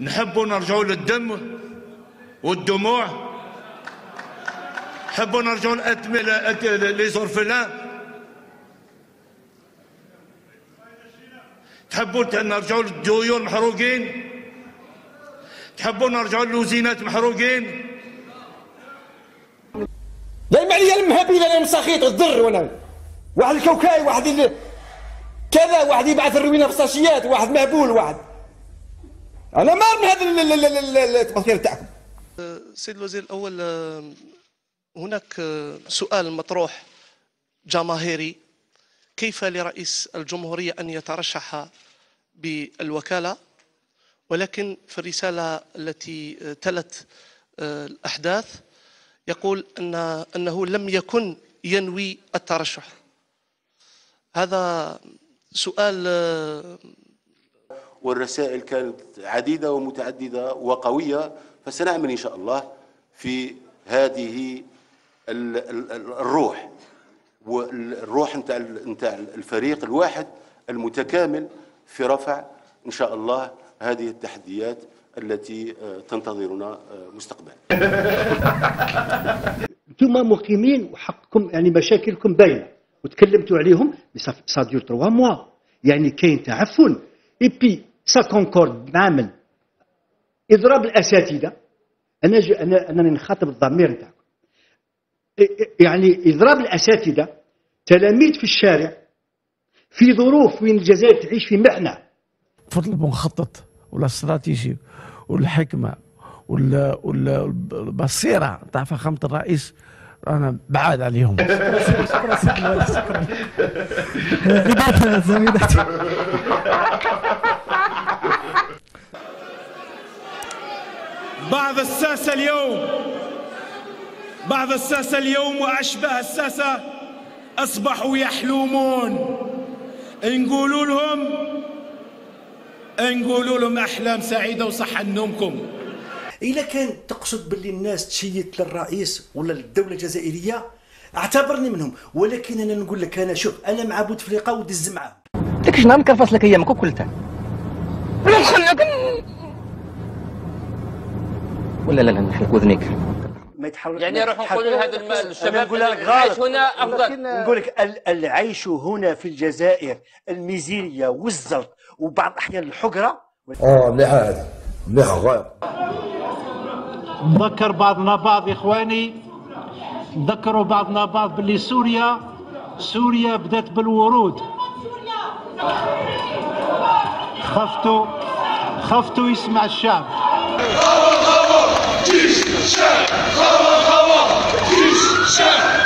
نحبوا نرجعوا للدم والدموع، نحبوا نرجعوا لي زورفلان، تحبوا نرجعوا للديور محروقين، تحبوا نرجعوا للوزينات محروقين. دايما عليا المهابيل انا مساخيط الضر وانا واحد الكوكاي واحد كذا واحد يبعث الروينه في الساشيات واحد مهبول واحد. انا ما من هذا التمثيل تاعكم. سيد الوزير الاول، هناك سؤال مطروح جماهيري: كيف لرئيس الجمهورية أن يترشح بالوكالة، ولكن في الرسالة التي تلت الأحداث يقول أنه لم يكن ينوي الترشح؟ هذا سؤال. والرسائل كانت عديدة ومتعددة وقوية، فسنعمل إن شاء الله في هذه الروح، والروح نتاع الفريق الواحد المتكامل في رفع إن شاء الله هذه التحديات التي تنتظرنا مستقبلا. انتم مقيمين وحقكم يعني مشاكلكم باينه وتكلمتوا عليهم، سا دور 3 موا، يعني كاين تعفن اي بي سا كونكورد معامل اضراب الاساتذه. انا نخاطب الضمير نتاعكم، يعني اضراب الاساتذه تلاميذ في الشارع في ظروف وين الجزائر تعيش في محنه. فضل المخطط ولا استراتيجي والحكمه والبصيره تاع فخامه الرئيس انا بعاد عليهم. شكرا سيدي الوالد، شكرا. إضافة زميلتي. بعض الساسة اليوم وأشبه الساسة أصبحوا يحلمون. نقولوا لهم أحلام سعيدة وصحة نومكم. إذا كان تقصد باللي الناس تشيت للرئيس ولا للدولة الجزائرية اعتبرني منهم، ولكن أنا نقول لك أنا شوف أنا مع بوتفليقة ودز معاه. ديك شنو نكرفص لك أيامك كلها ولا لا نحرق وذنيك يعني نروح نقول لهذا الشباب العيش هنا افضل. نقول لك العيش هنا في الجزائر الميزيريه والزلط وبعض الاحيان الحقره. مليحه هذه، مليحه غايه. نذكر بعضنا بعض اخواني، نذكروا بعضنا بعض باللي سوريا بدات بالورود. خفتوا يسمع الشعب. جيش الشعب جيش الشعب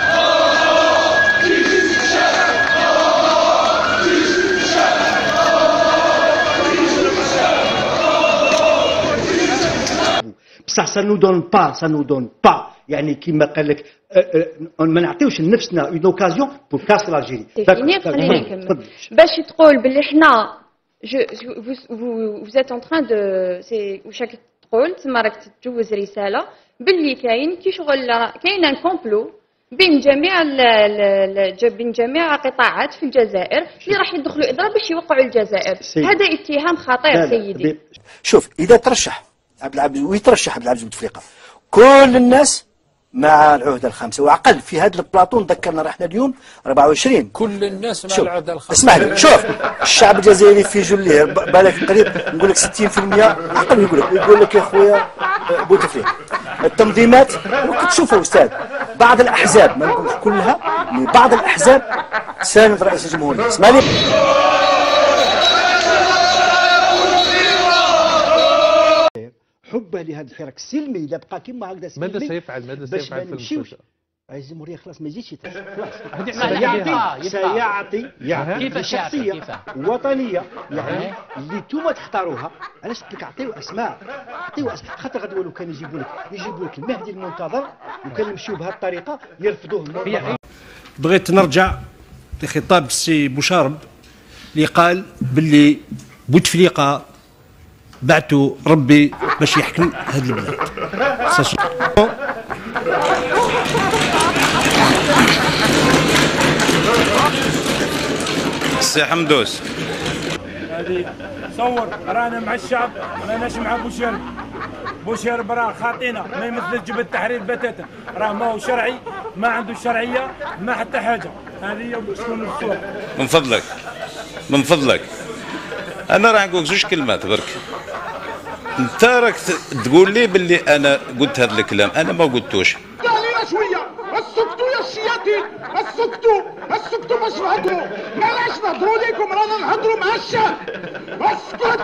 بصح سا نو دون با يعني كيما قال لك ما نعطيوش لنفسنا اون اوكازيون بور كاس لاجيري. خليني نكمل باش تقول باللي حنا vous êtes en train de واش راك تقول تما راك تجوز رساله باللي كاين ان كومبلو بين جميع القطاعات في الجزائر اللي راح يدخلوا اضراب باش يوقعوا الجزائر. هذا اتهام خطير سيدي. شوف اذا ترشح عبد العزيز ويترشح عبد العزيز بوتفليقه كل الناس مع العهده الخامسه وعقل في هذا البلاطون. ذكرنا رحنا اليوم 24 كل الناس مع العهده الخامسه. اسمح لي شوف الشعب الجزائري في جليه بالك قريب نقول لك 60% عقل يقول لك يا خويا بوتفليقه. التنظيمات تشوفوا استاذ بعض الاحزاب ما نقولش كلها، بعض الاحزاب ساند رئيس الجمهوريه. اسمح لي حبه لهذا الحراك السلمي اذا بقى كما هكذا سلمي. ماذا سيفعل في المستشفى؟ رئيس الجمهوريه خلاص ما يجيش خلاص سيعطي شخصيه وطنيه يعني اللي نتوما تختاروها. علاش قلت لك اعطيو اسماء خاطر غدوه لو كان يجيبوا لك المهدي المنتظر وكان يمشيو بهذه الطريقه يرفضوه. بغيت نرجع لخطاب السي بوشارب اللي قال باللي بوتفليقه بعتوا ربي باش يحكم هذه البلاد. السي حمدوس هذه صور رانا مع الشعب، راناش مع بوشيرب. بوشيرب راه خاطينا، ما يمثلش جبهة التحرير بتاتا، راه ما هو شرعي، ما عنده شرعيه، ما حتى حاجه. هذه باش تكون الصوره. من فضلك من فضلك انا راح نقول زوج كلمات برك. انت راك تقول لي باللي انا قلت هذا الكلام، انا ما قلتوش. علينا شويه، اسكتوا يا الشياطين، اسكتوا باش نهضروا، مالاش نهضروا لكم، رانا نهضروا مع الشعب. اسكت.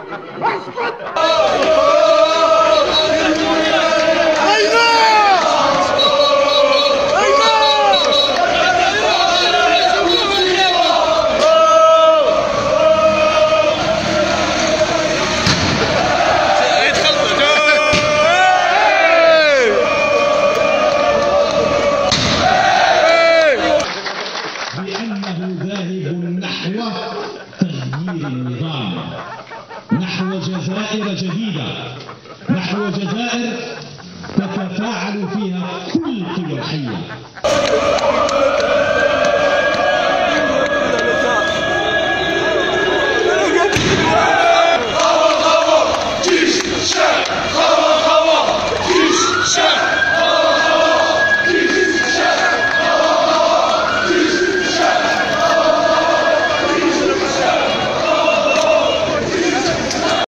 نحو جزائر جديدة، نحو جزائر